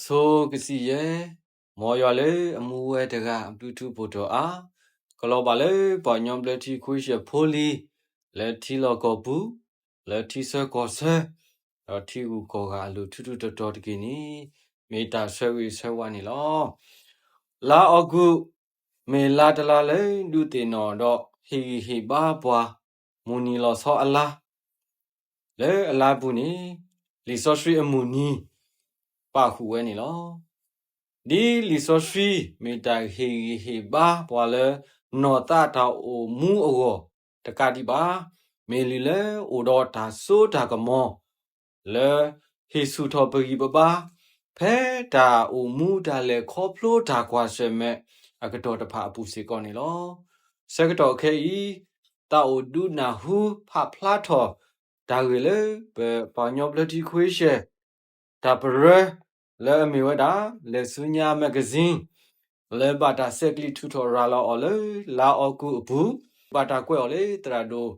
ဆိုကစီရဲ့မော်ရွာလေအမှုဝဲတကအပလူထုပိုတော်အားကလောပါလေပညောပလက်တီခွေးရှဖိုလီလက်တီလောကောဘူးလက်တီဆကောဆတော်တီဦးကောကအလူထုတော်တကင်းနီမေတာဆွဲဝေဆွဲဝါနေလောလာအကုမေလာတလာလေလူတင်တော်တော့ဟီဘာပွားမူနီလောဆောအလားလေအလားဘူးနီလီဆော့ရှိအမှုနီပါခုဝဲနေလောဒီလီဆိုရှိမေတိုင်ဟေဘာပွာလေနော်တာတောက်အိုမူအောတကတိပါမေလီလေအိုတော့ဒါဆိုတာကမောလေဟေစုတော်ပဂီပပါဖဲတာအိုမူဒါလေခေါဖလိုဒါကွာရှေမဲ့အကတော်တဖာအပူစေကောနေလောစကတော်ခဲဤတာအိုဒူနာဟုဖဖလာတော်ဒါဝေလေပညောပလတီခွေးရှေဒါပရလေအမီဝဒါလေဆုညာမဂဇင်းလေဘာတာဆက်ကလီထူထော်ရာလာအော်လေလာအော်ကူဘူးဘာတာကွဲ့အော်လေတရာဒို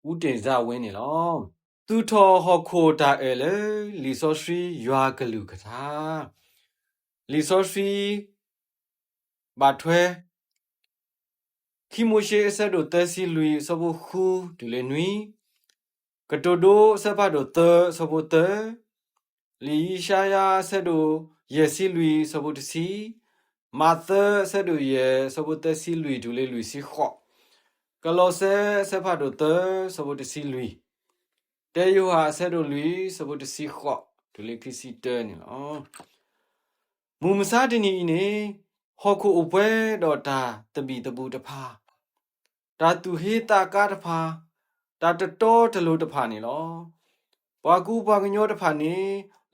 ဦးတင်စားဝင်းနေလောသူထော်ဟော်ခိုတာအဲလေလီဆိုရှီရွာကလူကထာလီဆိုရှီဘာထွဲခီမိုရှေအဆက်တို့တဲစီလူစဘခူဒူလေနွီကတိုဒိုစဖတ်တို့တဲစဘတဲလီရှာယာဆက်တို့ယေစီလူစဘတစီမာသဆက်တို့ယေစဘတဲစီလူဒူလေလူစီခော့ကလောဆဲဆက်ဖတ်တို့တဲစဘတစီလူတဲယိုဟာဆက်တို့လူစဘတစီခော့ဒူလေခီစီတဲနေလောမူမစားတနီနေဟောခုအပွဲတော့တာတပီတပူတဖာတာသူဟေတာကားတဖာတာတတော်တလို့တဖာနေလောဘွာကူဘွာကညောတဖာနေ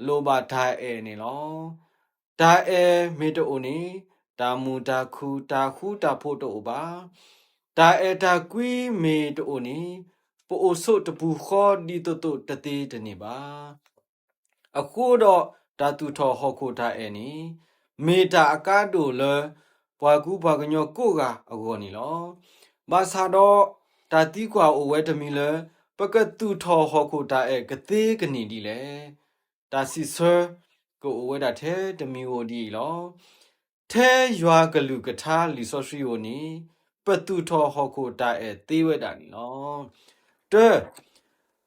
လိုပါဒိုင်အဲနေလောဒိုင်အဲမေတိုအိုနေတာမူတာခူတာဖို့တိုပါဒိုင်အဲတာကွီမေတိုအိုနေပိုအိုဆုတပူခေါ်ဒီတိုတသေးတနေပါအခုတော့တာသူထော်ဟောခုဒိုင်အဲနေမေတာအကားတို့လဘွာကူဘွာကညောကိုကအကောနေလောမဆာတော့တာတိကွာအိုဝဲတမီလပကတူထော်ဟောခုဒိုင်အဲကသေးကနေဒီလေတာစီဆာကိုအဝဲတာထဲတမီဝဒီလောထဲရွာကလူကထားလီဆိုရှိယိုနီပတူထော်ဟောကိုတာအဲသေးဝဲတာနီလောတဲ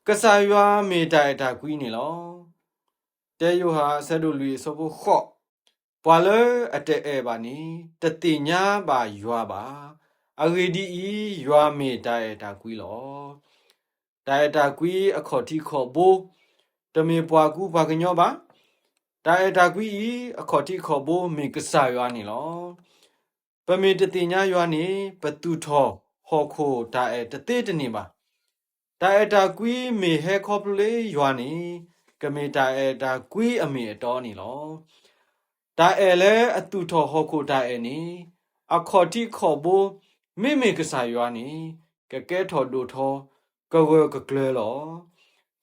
ကဆာရွာမေတိုင်တာကွီးနီလောတဲယိုဟာဆက်တို့လူစဖို့ခော့ပွာလေအတဲအဲပါနီတတိညာပါရွာပါအဂေဒီရွာမေတိုင်တာကွီးလောတိုင်တာကွီးအခေါ်တီခေါ်ဘိုတမေပွာကူဘာကညောပါတိုင်တာကွီအခေါ်တီခေါ်ဘိုမေကဆာရွာနေလောပမေတတိညာရွာနေပတူထောဟောခိုတိုင်တတိတနေပါတိုင်တာကွီမေဟဲခေါပလေရွာနေကမေတိုင်တာကွီအမေအတော်နေလောတိုင်လေအတူထောဟောခိုတိုင်နေအခေါ်တီခေါ်ဘိုမေကဆာရွာနေကကဲထောဒိုထောကဝကကလဲလော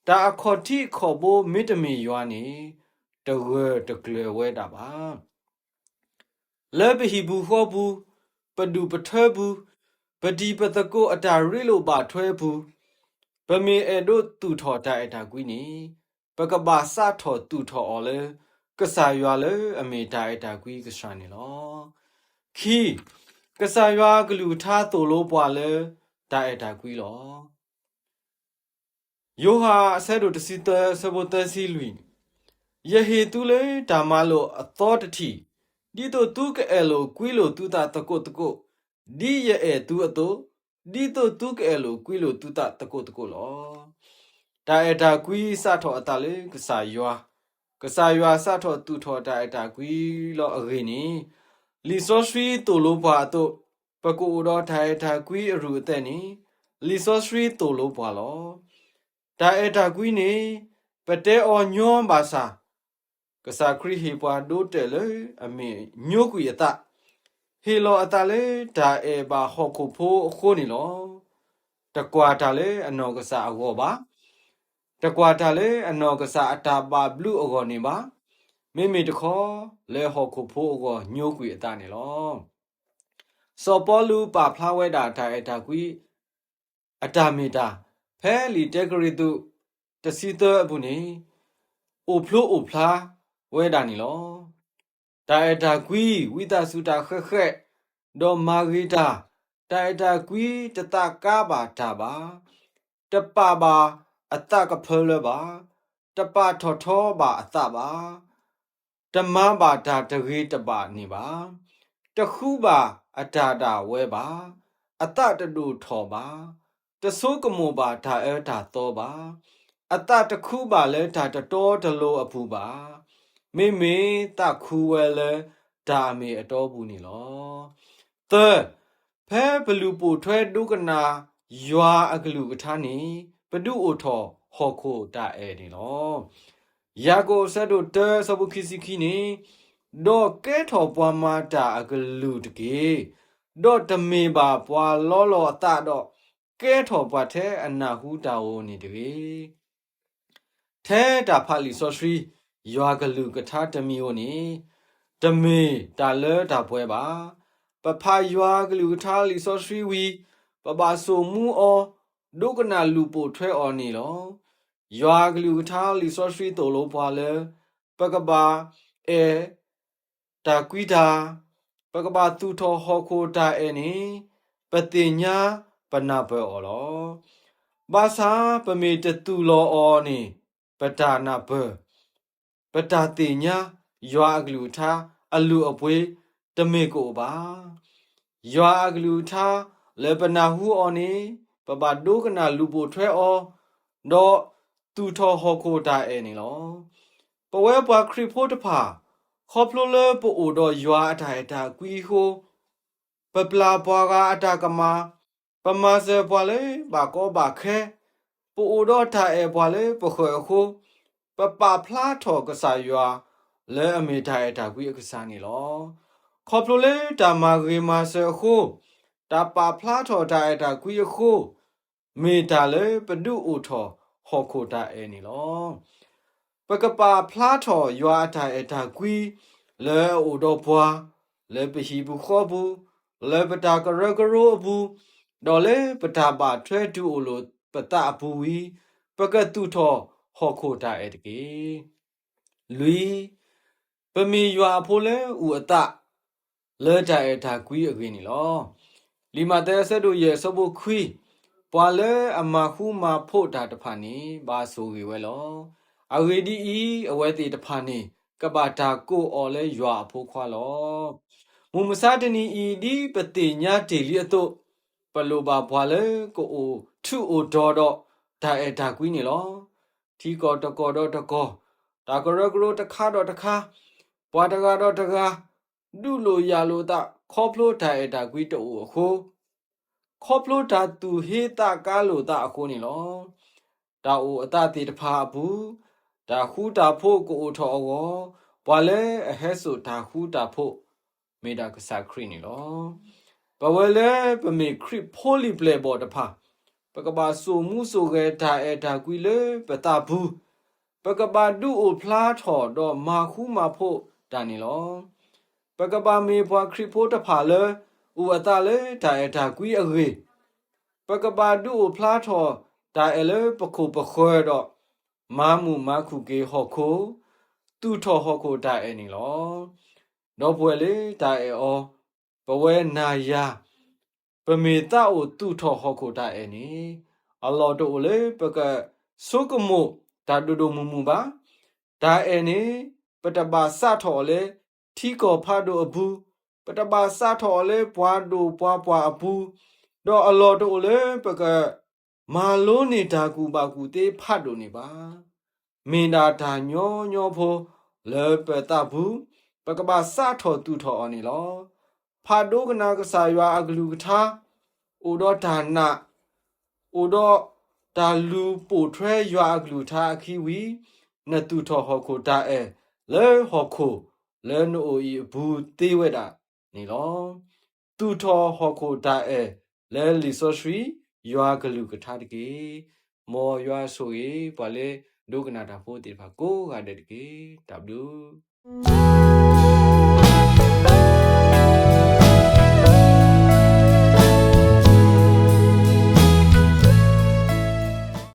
တာအခေါ်တီခေါ်ဘိုမေတမီရွာနေတဝဲတကလေဝဲတာပါလဲဘဟီဘူးခေါ်ဘူးပဒူပထွဲဘူးပဒီပတကိုအတာရီလိုပါထွဲဘူးပမေအဒိုတူထော်တိုင်တာကွီနီပကဘာစာထော်တူထော်အော်လေကဆာရွာလေအမေတိုင်တာကွီကရှာနေလောခီကဆာရွာကလူထားတိုလိုပွာလေတိုင်တာကွီလောယိုဟာအဆက်တို့တစီတဆဘတစီလူယဟေတူလေဒါမလိုအသောတတိဒီတို့သူကအဲလိုကွီလိုတူတာတကုတ်ဒီရဲ့အဲတူအတိုဒီတို့သူကအဲလိုကွီလိုတူတာတကုတ်လောတိုင်တာကွီစထောအတလေကဆာရွာစထောတူထောတိုင်တာကွီလောအဂိနီလီဆိုဆွီတိုလိုဘွာတိုပကူတော့တိုင်တာကွီအရူအတဲ့နီလီဆိုဆွီတိုလိုဘွာလောတိုင်တာကွီနေပတဲအော်ညွန်ပါစာကဆာခရီဟီပွာဒိုတဲလေအမေညိုကွီအတဟီလောအတလေဒါအေဘာဟောခုဖိုခိုနီလောတကွာတာလေအနော်ကဆာအဝေါ်ပါတကွာတာလေအနော်ကဆာအတာပါဘလူးအကောနေပါမေတခေါ်လေဟောခုဖိုအကောညိုကွီအတနေလောစောပေါ်လူပါဖလာဝဲတာတိုင်တာကွီအတာမီတာဖဲလီတက်ဂရီတုတစီတအပုနေအိုဖလိုအိုဖလာဝဲတာနီလော đại ta quý quý ta su ta khẽ khẽ đồ marita đại ta quý ta cá bà ta bà ta bà ta cái phơi bà ta bà thọ bà ta bà ta má bà ta ghi ta bà ni bà ta khu bà ta quê bà ta đủ thọ bà ta số cái mồ bà ta to bà ta khu bà lấy ta to ta lô apu bà me ta khu le ta me ato bu ni lo te phe blu po thwe du kana ywa aglu katha ni padu o tho ho kho ta e ni lo ya ko sa do te so bu kisiki ni do ke tho pwa ma ta aglu de ke do te me ba pwa lo ta do ke tho pwa the ana hu ta o ni de the ta pha li so sri ywa aglu katha te mi o niတမေတာလဲတာပွဲပါပဖာရွာကလူထားလီဆော့ဆွီဝီပပဆိုမှုအောဒုကနာလူပိုထွဲအော်နေလောရွာကလူထားလီဆော့ဆွီတိုလိုပွာလဲပကဘာအဲတာကွီတာပကဘာသူထောဟောခိုတာအဲနေပတိညာပနာပွဲအော်လောဘာသာပမေတတူလောအော်နေပတာနာပွဲပတာတိညာရွာကလူထားအလူအပွေးတမေကိုပါရွာကလူထားလေပနာဟုအော်နေပပဒုကနာလူပိုထွဲအော်တော့သူထောဟောခိုတာအဲနေလောပဝဲပွားခရီဖိုတဖာခေါပလိုလပိုအိုတော့ရွာအထိုင်တာကွီဟိုပပလာပွားကအတာကမာပမာစေပွားလေဘာကောဘာခဲပိုအိုတော့တာအဲပွားလေပခွေခိုပပဖလားထောကစားရွာလဲအမေထိုင်တာကွီအကစားနေလောခေါပလိုလေတာမာဂေမာစေခိုတာပါဖလားထောတာအဲတာကွီခိုမေတာလေပဒုအိုထောဟောခိုတာအဲနေလောပကပါဖလားထောရွာထိုင်တာကွီလဲအိုတော့ဘွာလဲပဟီဘူးခေါ်ဘူးလဲပတာကရကရိုဘူးဒေါ်လေပတာပါထွဲတူအိုလိုပတာဘူးဝီပကတူထောဟောခိုတာအဲတကေလူပမီရွာဖိုလဲဥအတလဲတာအဲတာကွီအကွေးနေလောလီမာတဲဆက်တို့ရဲ့စပုခွီပွာလဲအမခုမာဖို့တာတဖာနေဘာဆိုဝေဝဲလောအဝေဒီဤအဝဲတိတဖာနေကဘာတာကိုအော်လဲရွာဖို့ခွာလောမူမစားတနီဤဒီပတိညာတေလီအတုပလိုပါဘွာလဲကိုအိုထုအိုဒေါ်တော့ဒါအဲဒါကွီးနေလောထီကောတကောတော့တကောဒါကရကရိုတခါတော့တခါဘွာတကားတော့တကားဒုလိုရလိုတာခေါပလိုဒါအဲဒါကွီးတူအခုခေါပလိုတာသူဟေတာကားလိုတာအခုနေလောဒါအိုအတတိတဖာဘူးဒါခူတာဖို့ကိုအိုထောအောဘွာလဲအဟဲဆိုဒါခူတာဖို့မေတာကစားခရီနေလောပဝဲလဲပမေခရီဖိုလီပလေဘောတဖာပကဘာဆိုမှုဆိုခဲဒါအဲဒါကွီလဲပတာဘူးပကဘာဒူအိုဖလားထော်တော့မာခုမာဖို့ဒါနေလောပကဘာမေဘွာခရီဖိုတဖာလဲဥအတလဲဒါအဲဒါကွီအရေပကဘာဒူအိုဖလားထော်ဒါအဲလဲပခုပခွဲတော့မာမူမာခုကေဟော့ခိုတူထော်ဟော့ခိုဒါအဲနေလောတော့ပွဲလေဒါအဲအောပဝဲနာယာပမေတာအိုတူထော်ဟော့ခိုဒါအဲနေအလော်တိုလေပကဆုကမိုဒါဒူဒူမူမူပါဒါအဲနေပတဘာစထော်လေထီကောဖာဒိုအဘူးပတဘာစထော်လေပွားဒိုပွားပွားအဘူးတော့အလော်တိုလေပကမာလုံးနေတာကူပါကူတေးဖတ်တို့နေပါမင်းဒါဒါညောညောဖိုလေပတာဘူးပကဘာစထော်တူထော်အော်နေလောဖာဒိုကနာကဆာရွာအဂလူကထာအိုတော့ဒါနာအိုတော့ဒါလူပိုထွဲရွာအဂလူထာအခီဝီနတူထော်ဟော်ခိုဒါအဲလေဟော်ခိုလဲနိုဤဘူးတေးဝဲတာနေလောတူထော်ဟော်ခိုဒါအဲလဲလီဆိုဆွီရွာဂလူကထာတကေမော်ရွာဆိုရေပါလေဒုကနာတာဖို့တေဖာကိုကတဲ့တကေ W